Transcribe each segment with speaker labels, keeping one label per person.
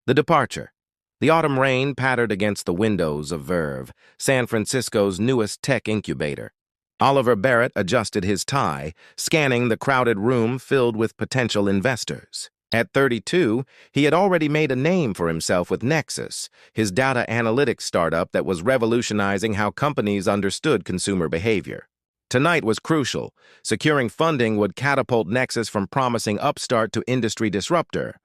Speaker 1: The departure. The autumn rain pattered against the windows of Verve, San Francisco's newest tech incubator. Oliver Barrett adjusted his tie, scanning the crowded room filled with potential investors. At 32, he had already made a name for himself with Nexus, his data analytics startup that was revolutionizing how companies understood consumer behavior. Tonight was crucial. Securing funding would catapult Nexus from promising upstart to industry disruptor.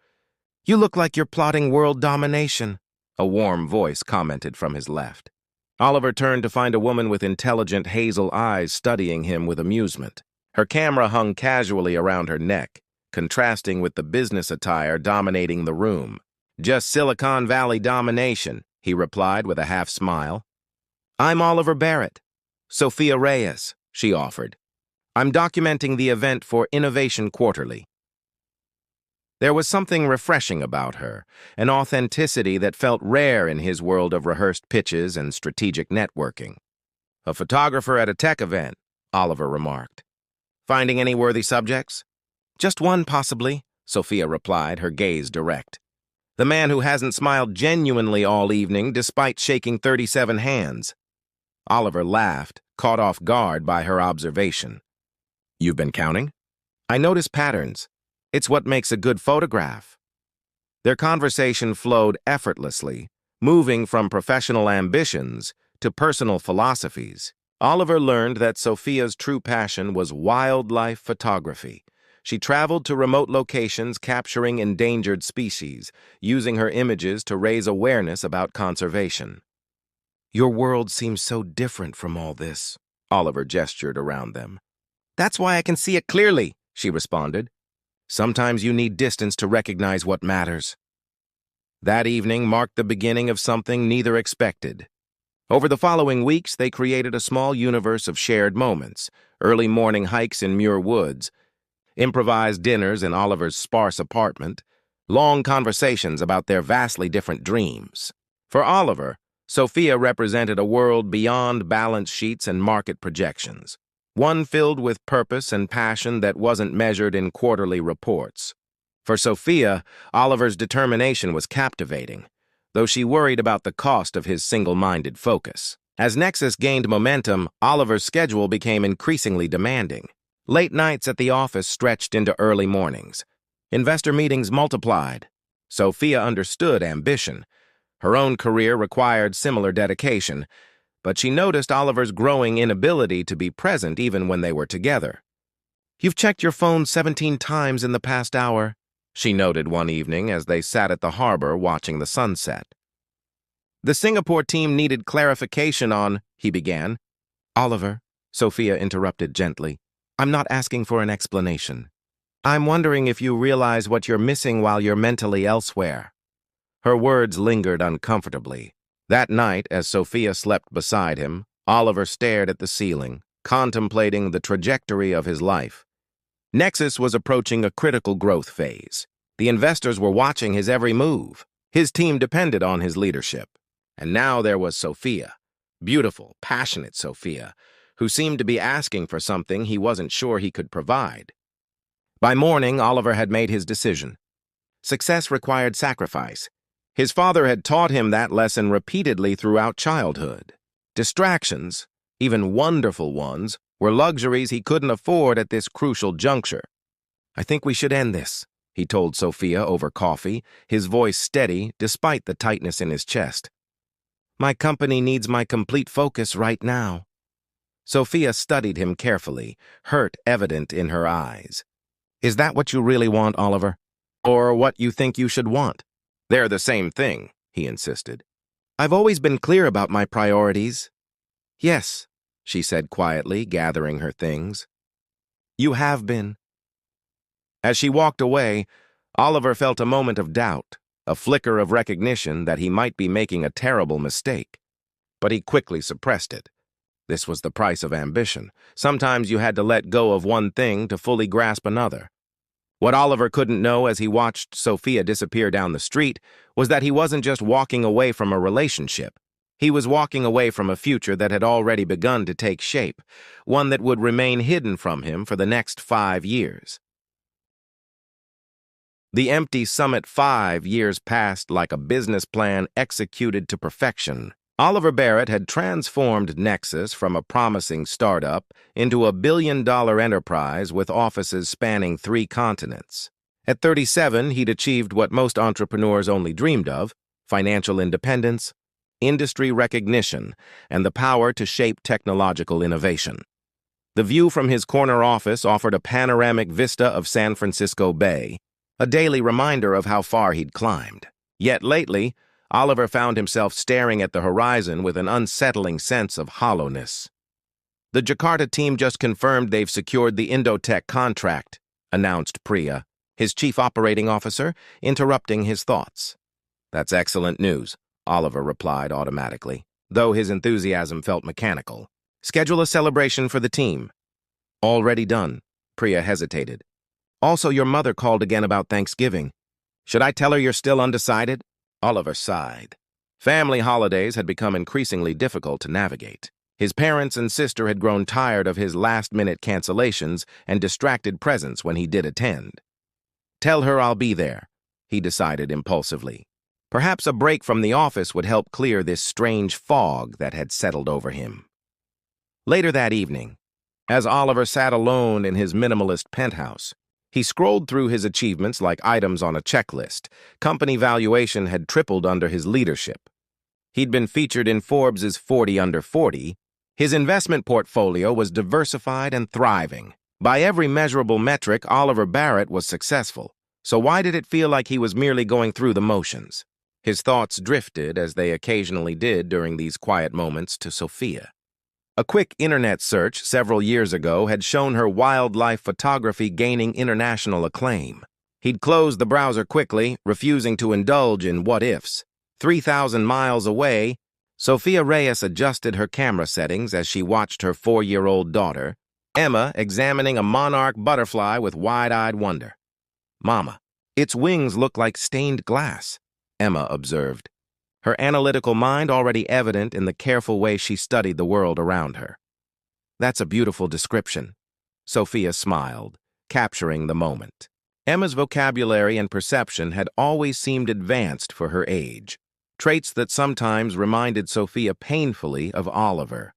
Speaker 1: "You look like you're plotting world domination," a warm voice commented from his left. Oliver turned to find a woman with intelligent hazel eyes studying him with amusement. Her camera hung casually around her neck, contrasting with the business attire dominating the room. "Just Silicon Valley domination," he replied with a half-smile. "I'm Oliver Barrett. Sophia Reyes," she offered. "I'm documenting the event for Innovation Quarterly." There was something refreshing about her, an authenticity that felt rare in his world of rehearsed pitches and strategic networking. "A photographer at a tech event," Oliver remarked. "Finding any worthy subjects?" "Just one, possibly," Sophia replied, her gaze direct. "The man who hasn't smiled genuinely all evening despite shaking 37 hands." Oliver laughed, caught off guard by her observation. "You've been counting?" "I notice patterns. It's what makes a good photograph." Their conversation flowed effortlessly, moving from professional ambitions to personal philosophies. Oliver learned that Sophia's true passion was wildlife photography. She traveled to remote locations capturing endangered species, using her images to raise awareness about conservation. "Your world seems so different from all this," Oliver gestured around them. "That's why I can see it clearly," she responded. "Sometimes you need distance to recognize what matters." That evening marked the beginning of something neither expected. Over the following weeks, they created a small universe of shared moments: early morning hikes in Muir Woods, improvised dinners in Oliver's sparse apartment, long conversations about their vastly different dreams. For Oliver, Sophia represented a world beyond balance sheets and market projections, one filled with purpose and passion that wasn't measured in quarterly reports. For Sophia, Oliver's determination was captivating, though she worried about the cost of his single-minded focus. As Nexus gained momentum, Oliver's schedule became increasingly demanding. Late nights at the office stretched into early mornings. Investor meetings multiplied. Sophia understood ambition. Her own career required similar dedication, but she noticed Oliver's growing inability to be present even when they were together. "You've checked your phone 17 times in the past hour," she noted one evening as they sat at the harbor watching the sunset. "The Singapore team needed clarification on," he began. "Oliver," Sophia interrupted gently, "I'm not asking for an explanation. I'm wondering if you realize what you're missing while you're mentally elsewhere." Her words lingered uncomfortably. That night, as Sophia slept beside him, Oliver stared at the ceiling, contemplating the trajectory of his life. Nexus was approaching a critical growth phase. The investors were watching his every move. His team depended on his leadership. And now there was Sophia, beautiful, passionate Sophia, who seemed to be asking for something he wasn't sure he could provide. By morning, Oliver had made his decision. Success required sacrifice. His father had taught him that lesson repeatedly throughout childhood. Distractions, even wonderful ones, were luxuries he couldn't afford at this crucial juncture. "I think we should end this," he told Sophia over coffee, his voice steady despite the tightness in his chest. "My company needs my complete focus right now." Sophia studied him carefully, hurt evident in her eyes. "Is that what you really want, Oliver? Or what you think you should want?" "They're the same thing," he insisted. "I've always been clear about my priorities." "Yes," she said quietly, gathering her things. "You have been." As she walked away, Oliver felt a moment of doubt, a flicker of recognition that he might be making a terrible mistake. But he quickly suppressed it. This was the price of ambition. Sometimes you had to let go of one thing to fully grasp another. What Oliver couldn't know as he watched Sophia disappear down the street was that he wasn't just walking away from a relationship. He was walking away from a future that had already begun to take shape, one that would remain hidden from him for the next 5 years. The empty summit 5 years passed like a business plan executed to perfection. Oliver Barrett had transformed Nexus from a promising startup into a billion-dollar enterprise with offices spanning 3 continents. At 37, he'd achieved what most entrepreneurs only dreamed of: financial independence, industry recognition, and the power to shape technological innovation. The view from his corner office offered a panoramic vista of San Francisco Bay, a daily reminder of how far he'd climbed. Yet lately, Oliver found himself staring at the horizon with an unsettling sense of hollowness. "The Jakarta team just confirmed they've secured the Indotech contract," announced Priya, his chief operating officer, interrupting his thoughts. "That's excellent news," Oliver replied automatically, though his enthusiasm felt mechanical. "Schedule a celebration for the team." "Already done," Priya hesitated. "Also, your mother called again about Thanksgiving. Should I tell her you're still undecided?" Oliver sighed. Family holidays had become increasingly difficult to navigate. His parents and sister had grown tired of his last-minute cancellations and distracted presence when he did attend. "Tell her I'll be there," he decided impulsively. Perhaps a break from the office would help clear this strange fog that had settled over him. Later that evening, as Oliver sat alone in his minimalist penthouse, he scrolled through his achievements like items on a checklist. Company valuation had tripled under his leadership. He'd been featured in Forbes' 40 Under 40. His investment portfolio was diversified and thriving. By every measurable metric, Oliver Barrett was successful. So why did it feel like he was merely going through the motions? His thoughts drifted, as they occasionally did during these quiet moments, to Sophia. A quick internet search several years ago had shown her wildlife photography gaining international acclaim. He'd closed the browser quickly, refusing to indulge in what-ifs. 3,000 miles away, Sophia Reyes adjusted her camera settings as she watched her 4-year-old daughter, Emma, examining a monarch butterfly with wide-eyed wonder. "Mama, its wings look like stained glass," Emma observed, her analytical mind already evident in the careful way she studied the world around her. "That's a beautiful description." Sophia smiled, capturing the moment. Emma's vocabulary and perception had always seemed advanced for her age, traits that sometimes reminded Sophia painfully of Oliver.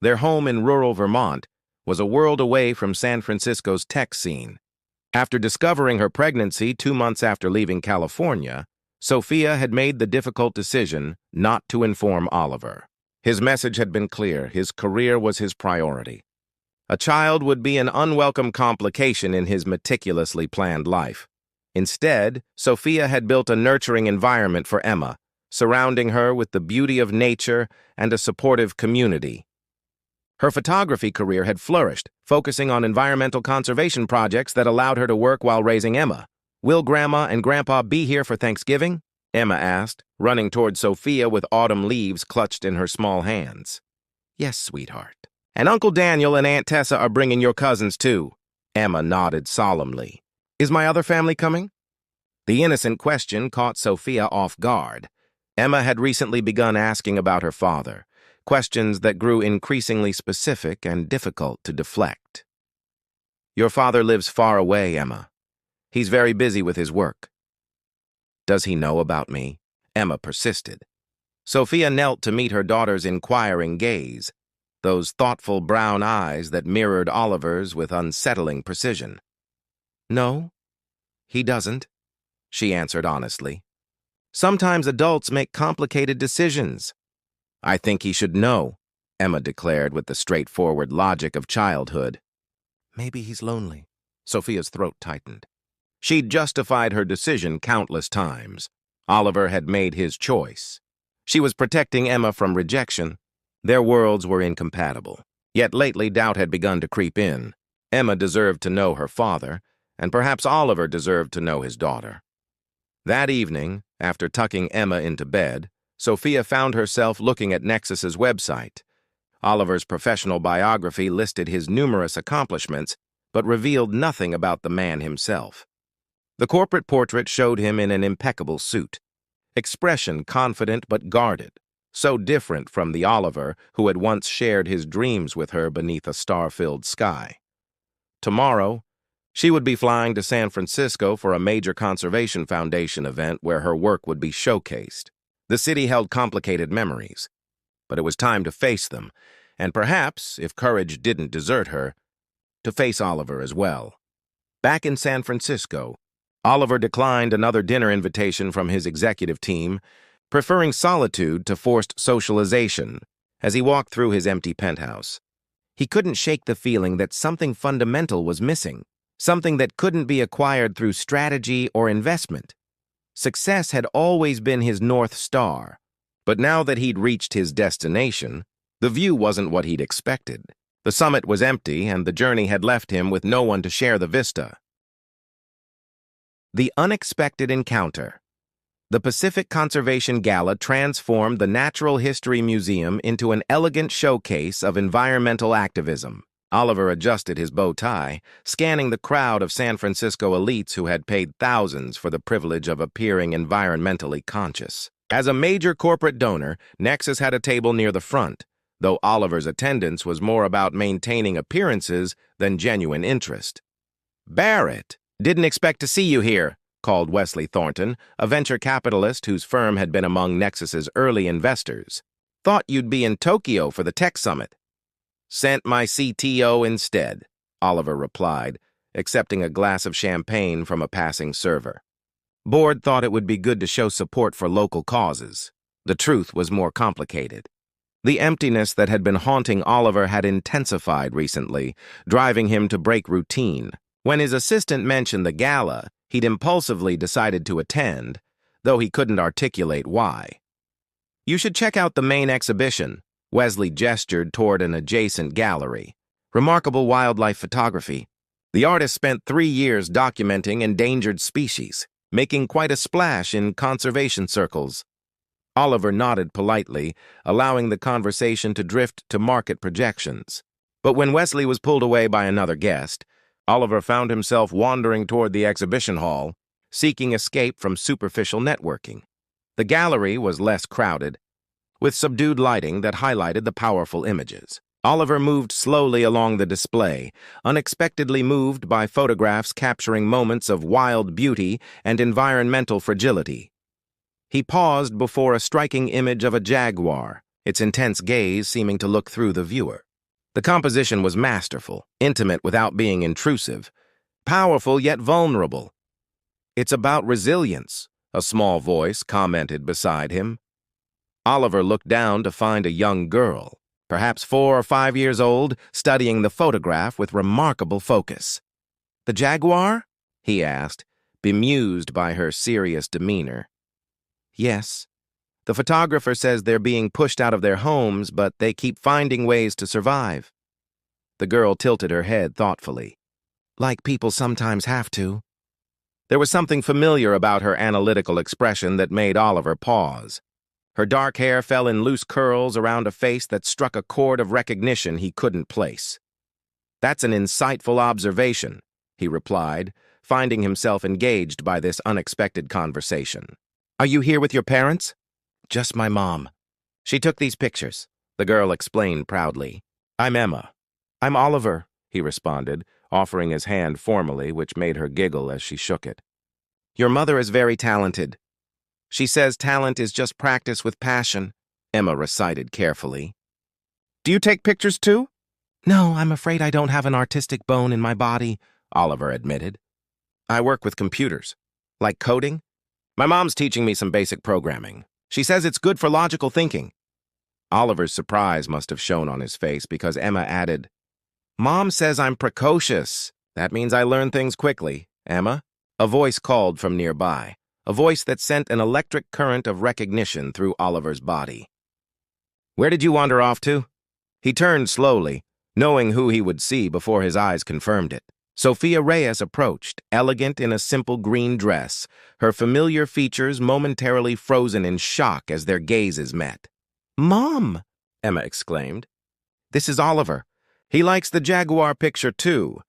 Speaker 1: Their home in rural Vermont was a world away from San Francisco's tech scene. After discovering her pregnancy 2 months after leaving California, Sophia had made the difficult decision not to inform Oliver. His message had been clear: his career was his priority. A child would be an unwelcome complication in his meticulously planned life. Instead, Sophia had built a nurturing environment for Emma, surrounding her with the beauty of nature and a supportive community. Her photography career had flourished, focusing on environmental conservation projects that allowed her to work while raising Emma. "Will Grandma and Grandpa be here for Thanksgiving?" Emma asked, running toward Sophia with autumn leaves clutched in her small hands. "Yes, sweetheart. And Uncle Daniel and Aunt Tessa are bringing your cousins, too." Emma nodded solemnly. "Is my other family coming?" The innocent question caught Sophia off guard. Emma had recently begun asking about her father, questions that grew increasingly specific and difficult to deflect. "Your father lives far away, Emma. He's very busy with his work." "Does he know about me?" Emma persisted. Sophia knelt to meet her daughter's inquiring gaze, those thoughtful brown eyes that mirrored Oliver's with unsettling precision. "No, he doesn't," she answered honestly. "Sometimes adults make complicated decisions." "I think he should know," Emma declared with the straightforward logic of childhood. "Maybe he's lonely." Sophia's throat tightened. She'd justified her decision countless times. Oliver had made his choice. She was protecting Emma from rejection. Their worlds were incompatible. Yet lately doubt had begun to creep in. Emma deserved to know her father, and perhaps Oliver deserved to know his daughter. That evening, after tucking Emma into bed, Sophia found herself looking at Nexus's website. Oliver's professional biography listed his numerous accomplishments, but revealed nothing about the man himself. The corporate portrait showed him in an impeccable suit, expression confident but guarded, so different from the Oliver who had once shared his dreams with her beneath a star-filled sky. Tomorrow, She would be flying to San Francisco for a major conservation foundation event where her work would be showcased. The city held complicated memories, but it was time to face them, and perhaps, if courage didn't desert her, to face Oliver as well. Back in San Francisco, Oliver declined another dinner invitation from his executive team, preferring solitude to forced socialization as he walked through his empty penthouse. He couldn't shake the feeling that something fundamental was missing, something that couldn't be acquired through strategy or investment. Success had always been his North Star, but now that he'd reached his destination, the view wasn't what he'd expected. The summit was empty, and the journey had left him with no one to share the vista. The unexpected encounter. The Pacific Conservation Gala transformed the Natural History Museum into an elegant showcase of environmental activism. Oliver adjusted his bow tie, scanning the crowd of San Francisco elites who had paid thousands for the privilege of appearing environmentally conscious. As a major corporate donor, Nexus had a table near the front, though Oliver's attendance was more about maintaining appearances than genuine interest. "Barrett, didn't expect to see you here," called Wesley Thornton, a venture capitalist whose firm had been among Nexus's early investors. "Thought you'd be in Tokyo for the tech summit." "Sent my CTO instead," Oliver replied, accepting a glass of champagne from a passing server. Board thought it would be good to show support for local causes. The truth was more complicated. The emptiness that had been haunting Oliver had intensified recently, driving him to break routine. When his assistant mentioned the gala, he'd impulsively decided to attend, though he couldn't articulate why. "You should check out the main exhibition." Wesley gestured toward an adjacent gallery. "Remarkable wildlife photography. The artist spent 3 years documenting endangered species, making quite a splash in conservation circles." Oliver nodded politely, allowing the conversation to drift to market projections. But when Wesley was pulled away by another guest, Oliver found himself wandering toward the exhibition hall, seeking escape from superficial networking. The gallery was less crowded, with subdued lighting that highlighted the powerful images. Oliver moved slowly along the display, unexpectedly moved by photographs capturing moments of wild beauty and environmental fragility. He paused before a striking image of a jaguar, its intense gaze seeming to look through the viewer. The composition was masterful, intimate without being intrusive, powerful yet vulnerable. "It's about resilience," a small voice commented beside him. Oliver looked down to find a young girl, perhaps 4 or 5 years old, studying the photograph with remarkable focus. "The jaguar?" he asked, bemused by her serious demeanor. "Yes. The photographer says they're being pushed out of their homes, but they keep finding ways to survive." The girl tilted her head thoughtfully. "Like people sometimes have to." There was something familiar about her analytical expression that made Oliver pause. Her dark hair fell in loose curls around a face that struck a chord of recognition he couldn't place. "That's an insightful observation," he replied, finding himself engaged by this unexpected conversation. "Are you here with your parents?" "Just my mom. She took these pictures," the girl explained proudly. "I'm Emma." "I'm Oliver," he responded, offering his hand formally, which made her giggle as she shook it. "Your mother is very talented. She says talent is just practice with passion," Emma recited carefully. "Do you take pictures too?" "No, I'm afraid I don't have an artistic bone in my body," Oliver admitted. "I work with computers. Like coding? My mom's teaching me some basic programming. She says it's good for logical thinking." Oliver's surprise must have shown on his face because Emma added, "Mom says I'm precocious. That means I learn things quickly. Emma?" A voice called from nearby, a voice that sent an electric current of recognition through Oliver's body. "Where did you wander off to?" He turned slowly, knowing who he would see before his eyes confirmed it. Sophia Reyes approached, elegant in a simple green dress, her familiar features momentarily frozen in shock as their gazes met. "Mom!" Emma exclaimed. "This is Oliver. He likes the jaguar picture too."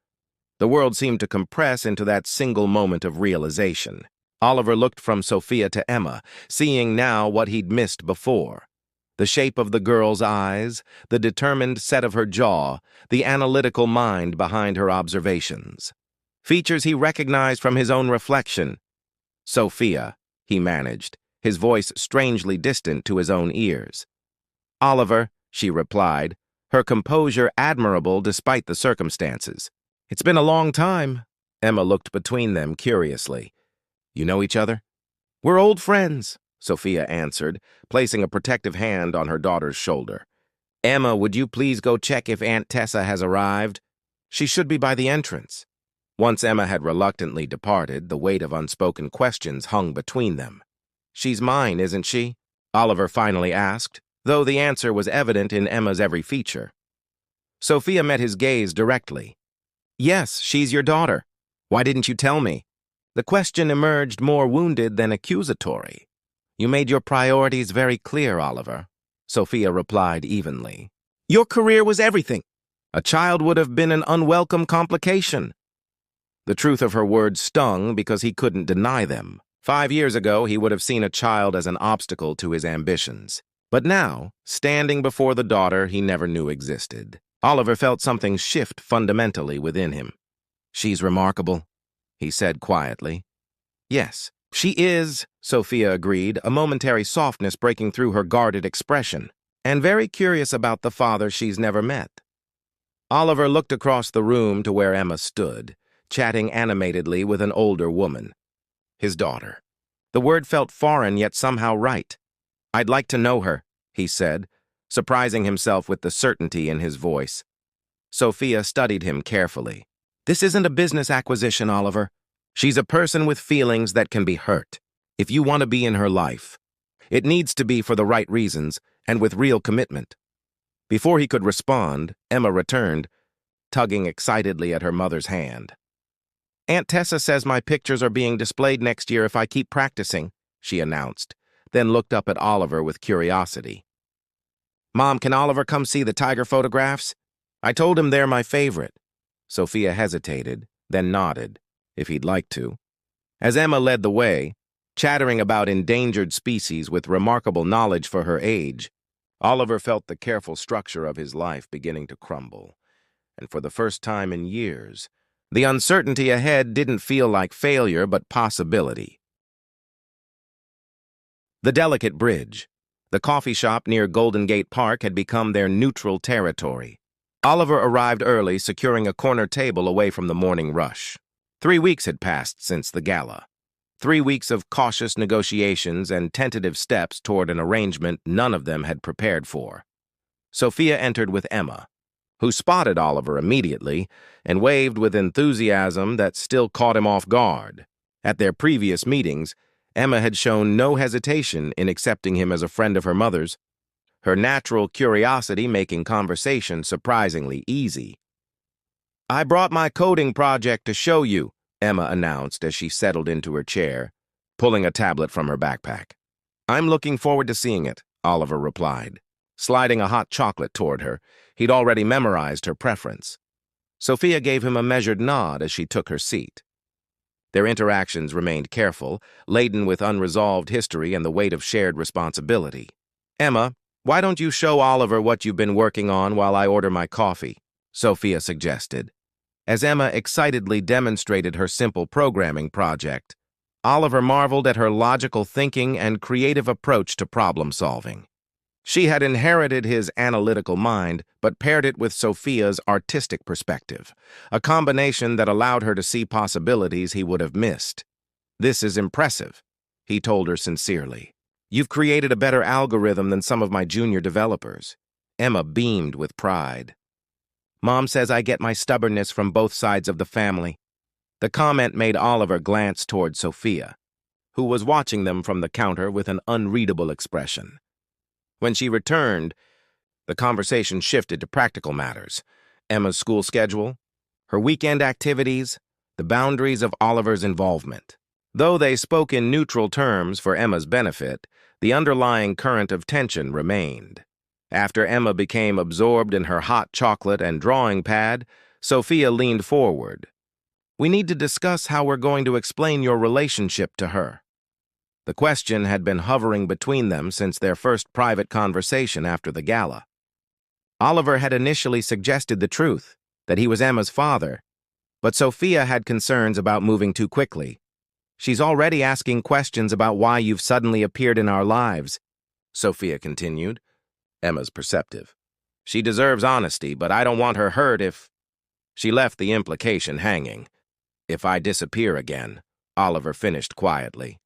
Speaker 1: The world seemed to compress into that single moment of realization. Oliver looked from Sophia to Emma, seeing now what he'd missed before. The shape of the girl's eyes, the determined set of her jaw, the analytical mind behind her observations. features he recognized from his own reflection. "Sophia," he managed, his voice strangely distant to his own ears. "Oliver," she replied, her composure admirable despite the circumstances. "It's been a long time." Emma looked between them curiously. "You know each other?" "We're old friends," Sophia answered, placing a protective hand on her daughter's shoulder. "Emma, would you please go check if Aunt Tessa has arrived? She should be by the entrance." Once Emma had reluctantly departed, the weight of unspoken questions hung between them. "She's mine, isn't she?" Oliver finally asked, though the answer was evident in Emma's every feature. Sophia met his gaze directly. "Yes, she's your daughter. Why didn't you tell me?" The question emerged more wounded than accusatory. "You made your priorities very clear, Oliver," Sophia replied evenly. "Your career was everything. A child would have been an unwelcome complication." The truth of her words stung because he couldn't deny them. 5 years ago, he would have seen a child as an obstacle to his ambitions. But now, standing before the daughter he never knew existed, Oliver felt something shift fundamentally within him. "She's remarkable," he said quietly. "Yes, she is," Sophia agreed, a momentary softness breaking through her guarded expression, "and very curious about the father she's never met." Oliver looked across the room to where Emma stood, chatting animatedly with an older woman. His daughter. The word felt foreign yet somehow right. "I'd like to know her," he said, surprising himself with the certainty in his voice. Sophia studied him carefully. "This isn't a business acquisition, Oliver. She's a person with feelings that can be hurt. If you want to be in her life, it needs to be for the right reasons and with real commitment." Before he could respond, Emma returned, tugging excitedly at her mother's hand. "Aunt Tessa says my pictures are being displayed next year if I keep practicing," she announced, then looked up at Oliver with curiosity. "Mom, can Oliver come see the tiger photographs? I told him they're my favorite." Sophia hesitated, then nodded, if he'd like to. As Emma led the way, chattering about endangered species with remarkable knowledge for her age, Oliver felt the careful structure of his life beginning to crumble. And for the first time in years, the uncertainty ahead didn't feel like failure but possibility. The Delicate Bridge. The coffee shop near Golden Gate Park had become their neutral territory. Oliver arrived early, securing a corner table away from the morning rush. 3 weeks had passed since the gala. 3 weeks of cautious negotiations and tentative steps toward an arrangement none of them had prepared for. Sophia entered with Emma, who spotted Oliver immediately and waved with enthusiasm that still caught him off guard. At their previous meetings, Emma had shown no hesitation in accepting him as a friend of her mother's, her natural curiosity making conversation surprisingly easy. "I brought my coding project to show you," Emma announced as she settled into her chair, pulling a tablet from her backpack. "I'm looking forward to seeing it," Oliver replied, sliding a hot chocolate toward her. He'd already memorized her preference. Sophia gave him a measured nod as she took her seat. Their interactions remained careful, laden with unresolved history and the weight of shared responsibility. "Emma, why don't you show Oliver what you've been working on while I order my coffee?" Sophia suggested. As Emma excitedly demonstrated her simple programming project, Oliver marveled at her logical thinking and creative approach to problem solving. She had inherited his analytical mind, but paired it with Sophia's artistic perspective, a combination that allowed her to see possibilities he would have missed. "This is impressive," he told her sincerely. "You've created a better algorithm than some of my junior developers." Emma beamed with pride. "Mom says I get my stubbornness from both sides of the family." The comment made Oliver glance toward Sophia, who was watching them from the counter with an unreadable expression. When she returned, the conversation shifted to practical matters: Emma's school schedule, her weekend activities, the boundaries of Oliver's involvement. Though they spoke in neutral terms for Emma's benefit, the underlying current of tension remained. After Emma became absorbed in her hot chocolate and drawing pad, Sophia leaned forward. "We need to discuss how we're going to explain your relationship to her." The question had been hovering between them since their first private conversation after the gala. Oliver had initially suggested the truth, that he was Emma's father, But Sophia had concerns about moving too quickly. She's already asking questions about why you've suddenly appeared in our lives, Sophia continued. Emma's perceptive. She deserves honesty, but I don't want her hurt if... She left the implication hanging. If I disappear again, Oliver finished quietly.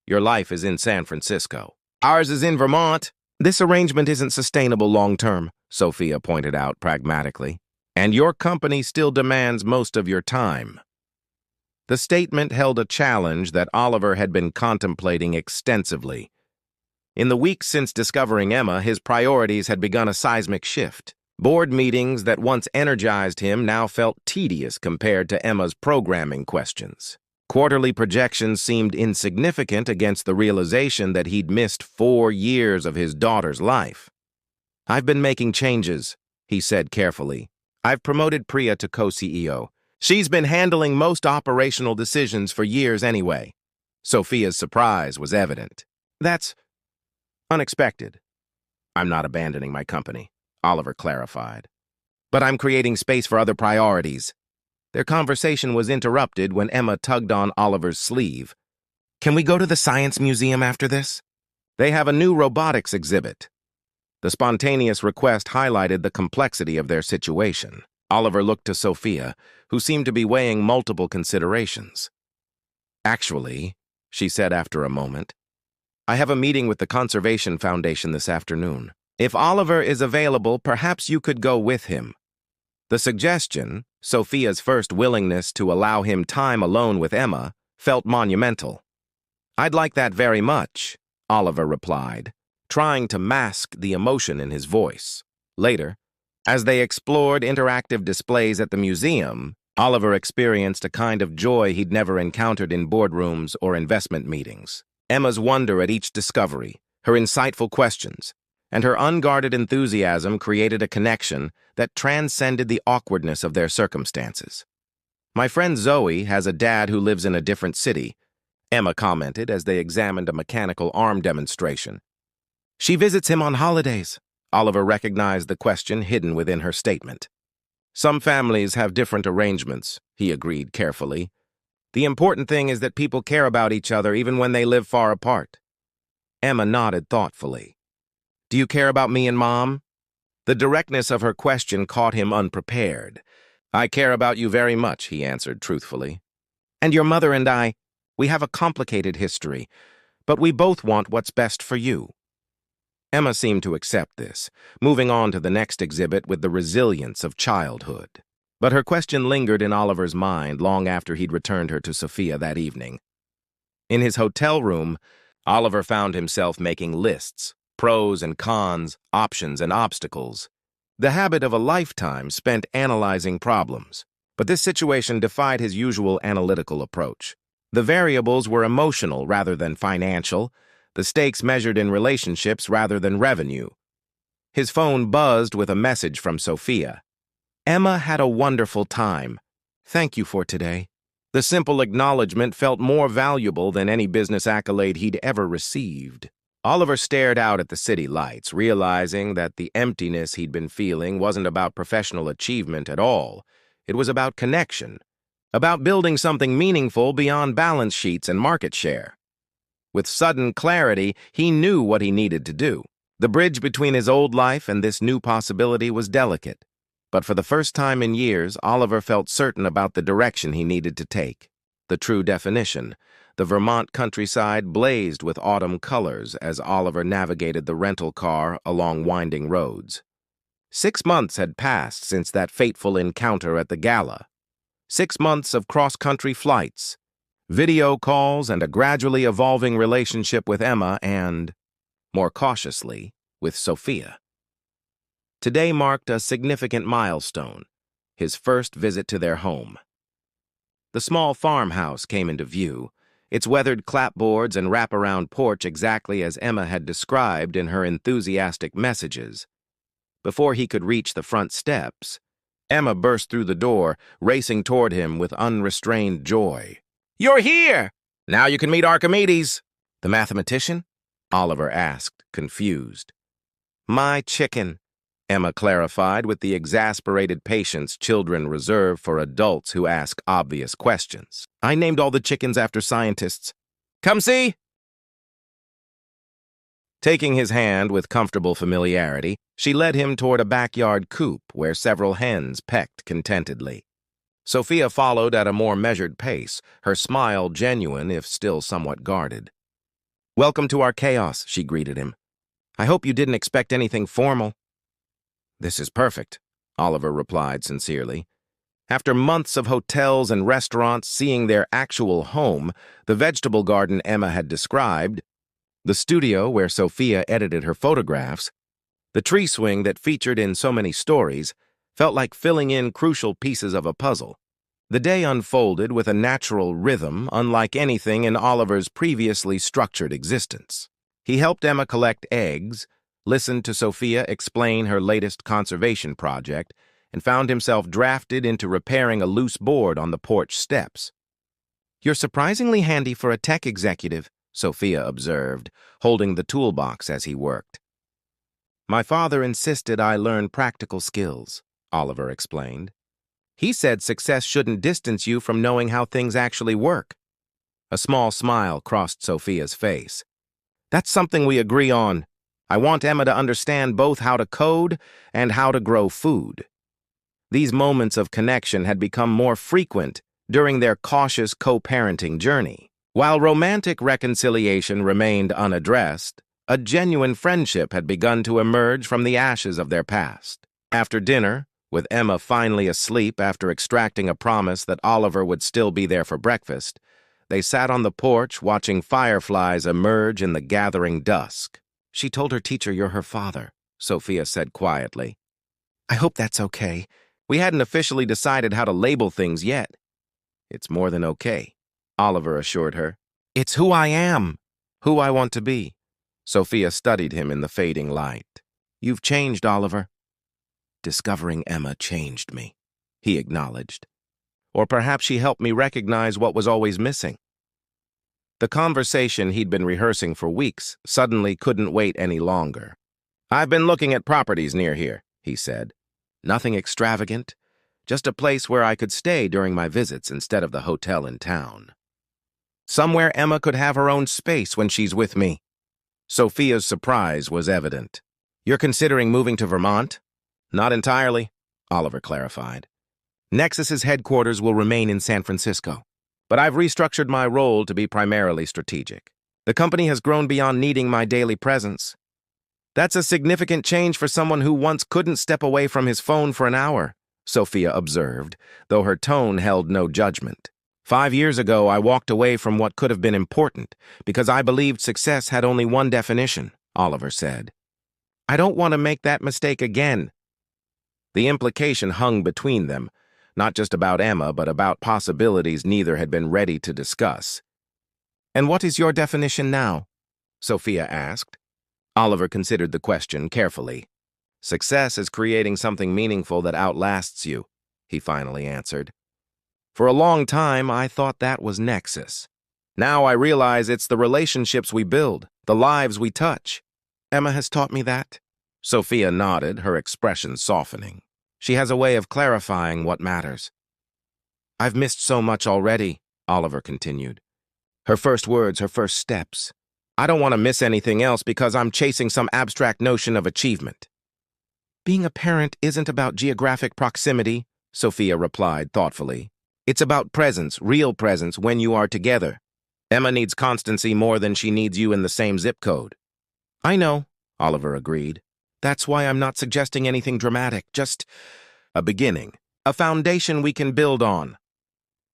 Speaker 1: Your life is in San Francisco. Ours is in Vermont. This arrangement isn't sustainable long-term, Sophia pointed out pragmatically. And your company still demands most of your time. The statement held a challenge that Oliver had been contemplating extensively. In the weeks since discovering Emma, his priorities had begun a seismic shift. Board meetings that once energized him now felt tedious compared to Emma's programming questions. Quarterly projections seemed insignificant against the realization that he'd missed 4 years of his daughter's life. I've been making changes, he said carefully. I've promoted Priya to co-CEO. She's been handling most operational decisions for years anyway. Sophia's surprise was evident. That's unexpected. I'm not abandoning my company, Oliver clarified. But I'm creating space for other priorities. Their conversation was interrupted when Emma tugged on Oliver's sleeve. Can we go to the Science Museum after this? They have a new robotics exhibit. The spontaneous request highlighted the complexity of their situation. Oliver looked to Sophia, who seemed to be weighing multiple considerations. Actually, she said after a moment, I have a meeting with the Conservation Foundation this afternoon. If Oliver is available, perhaps you could go with him. The suggestion, Sophia's first willingness to allow him time alone with Emma, felt monumental. I'd like that very much, Oliver replied, trying to mask the emotion in his voice. Later, as they explored interactive displays at the museum, Oliver experienced a kind of joy he'd never encountered in boardrooms or investment meetings. Emma's wonder at each discovery, her insightful questions, and her unguarded enthusiasm created a connection that transcended the awkwardness of their circumstances. My friend Zoe has a dad who lives in a different city, Emma commented as they examined a mechanical arm demonstration. She visits him on holidays. Oliver recognized the question hidden within her statement. Some families have different arrangements, he agreed carefully. The important thing is that people care about each other even when they live far apart. Emma nodded thoughtfully. Do you care about me and Mom? The directness of her question caught him unprepared. I care about you very much, he answered truthfully. And your mother and I, we have a complicated history, but we both want what's best for you. Emma seemed to accept this, moving on to the next exhibit with the resilience of childhood. But her question lingered in Oliver's mind long after he'd returned her to Sophia that evening. In his hotel room, Oliver found himself making lists, pros and cons, options and obstacles. The habit of a lifetime spent analyzing problems. But this situation defied his usual analytical approach. The variables were emotional rather than financial, the stakes measured in relationships rather than revenue. His phone buzzed with a message from Sophia. Emma had a wonderful time. Thank you for today. The simple acknowledgement felt more valuable than any business accolade he'd ever received. Oliver stared out at the city lights, realizing that the emptiness he'd been feeling wasn't about professional achievement at all. It was about connection, about building something meaningful beyond balance sheets and market share. With sudden clarity, he knew what he needed to do. The bridge between his old life and this new possibility was delicate. But for the first time in years, Oliver felt certain about the direction he needed to take. The true definition. The Vermont countryside blazed with autumn colors as Oliver navigated the rental car along winding roads. 6 months had passed since that fateful encounter at the gala. 6 months of cross-country flights, video calls, and a gradually evolving relationship with Emma and, more cautiously, with Sophia. Today marked a significant milestone, his first visit to their home. The small farmhouse came into view, its weathered clapboards and wraparound porch exactly as Emma had described in her enthusiastic messages. Before he could reach the front steps, Emma burst through the door, racing toward him with unrestrained joy. You're here! Now you can meet Archimedes. The mathematician? Oliver asked, confused. My chicken. Emma clarified with the exasperated patience children reserve for adults who ask obvious questions. I named all the chickens after scientists. Come see! Taking his hand with comfortable familiarity, she led him toward a backyard coop where several hens pecked contentedly. Sophia followed at a more measured pace, her smile genuine if still somewhat guarded. Welcome to our chaos, she greeted him. I hope you didn't expect anything formal. This is perfect, Oliver replied sincerely. After months of hotels and restaurants seeing their actual home, the vegetable garden Emma had described, the studio where Sophia edited her photographs, the tree swing that featured in so many stories, felt like filling in crucial pieces of a puzzle. The day unfolded with a natural rhythm unlike anything in Oliver's previously structured existence. He helped Emma collect eggs, listened to Sophia explain her latest conservation project, and found himself drafted into repairing a loose board on the porch steps. You're surprisingly handy for a tech executive, Sophia observed, holding the toolbox as he worked. My father insisted I learn practical skills, Oliver explained. He said success shouldn't distance you from knowing how things actually work. A small smile crossed Sophia's face. That's something we agree on. I want Emma to understand both how to code and how to grow food. These moments of connection had become more frequent during their cautious co-parenting journey. While romantic reconciliation remained unaddressed, a genuine friendship had begun to emerge from the ashes of their past. After dinner, with Emma finally asleep after extracting a promise that Oliver would still be there for breakfast, they sat on the porch watching fireflies emerge in the gathering dusk. She told her teacher you're her father, Sophia said quietly. I hope that's okay. We hadn't officially decided how to label things yet. It's more than okay, Oliver assured her. It's who I am, who I want to be. Sophia studied him in the fading light. You've changed, Oliver. Discovering Emma changed me, he acknowledged. Or perhaps she helped me recognize what was always missing. The conversation he'd been rehearsing for weeks suddenly couldn't wait any longer. I've been looking at properties near here, he said. Nothing extravagant, just a place where I could stay during my visits instead of the hotel in town. Somewhere Emma could have her own space when she's with me. Sophia's surprise was evident. You're considering moving to Vermont? Not entirely, Oliver clarified. Nexus's headquarters will remain in San Francisco, but I've restructured my role to be primarily strategic. The company has grown beyond needing my daily presence. That's a significant change for someone who once couldn't step away from his phone for an hour, Sophia observed, though her tone held no judgment. 5 years ago, I walked away from what could have been important because I believed success had only one definition, Oliver said. I don't want to make that mistake again. The implication hung between them, not just about Emma, but about possibilities neither had been ready to discuss. And what is your definition now? Sophia asked. Oliver considered the question carefully. Success is creating something meaningful that outlasts you, he finally answered. For a long time, I thought that was Nexus. Now I realize it's the relationships we build, the lives we touch. Emma has taught me that. Sophia nodded, her expression softening. She has a way of clarifying what matters. I've missed so much already, Oliver continued. Her first words, her first steps. I don't want to miss anything else because I'm chasing some abstract notion of achievement. Being a parent isn't about geographic proximity, Sophia replied thoughtfully. It's about presence, real presence, when you are together. Emma needs constancy more than she needs you in the same zip code. I know, Oliver agreed. That's why I'm not suggesting anything dramatic, just a beginning, a foundation we can build on.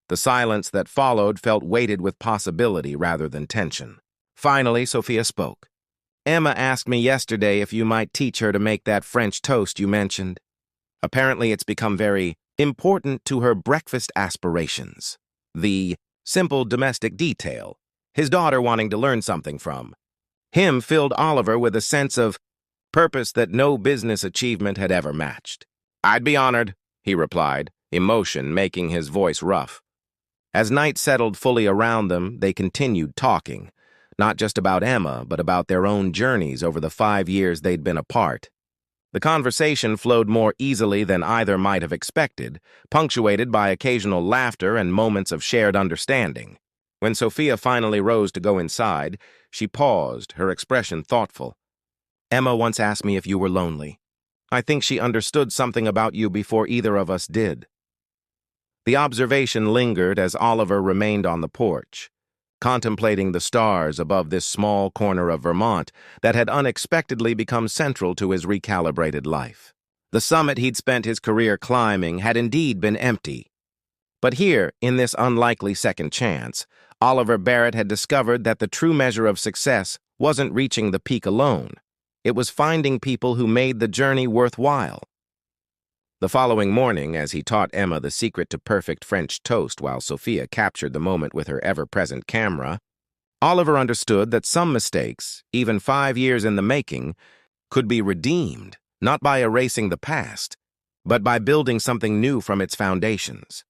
Speaker 1: The silence that followed felt weighted with possibility rather than tension. Finally, Sophia spoke. Emma asked me yesterday if you might teach her to make that French toast you mentioned. Apparently, it's become very important to her breakfast aspirations. The simple domestic detail, his daughter wanting to learn something from. Him filled Oliver with a sense of purpose that no business achievement had ever matched. I'd be honored, he replied, emotion making his voice rough. As night settled fully around them, they continued talking, not just about Emma, but about their own journeys over the 5 years they'd been apart. The conversation flowed more easily than either might have expected, punctuated by occasional laughter and moments of shared understanding. When Sophia finally rose to go inside, she paused, her expression thoughtful. Emma once asked me if you were lonely. I think she understood something about you before either of us did. The observation lingered as Oliver remained on the porch, contemplating the stars above this small corner of Vermont that had unexpectedly become central to his recalibrated life. The summit he'd spent his career climbing had indeed been empty. But here, in this unlikely second chance, Oliver Barrett had discovered that the true measure of success wasn't reaching the peak alone. It was finding people who made the journey worthwhile. The following morning, as he taught Emma the secret to perfect French toast while Sophia captured the moment with her ever-present camera, Oliver understood that some mistakes, even 5 years in the making, could be redeemed, not by erasing the past, but by building something new from its foundations.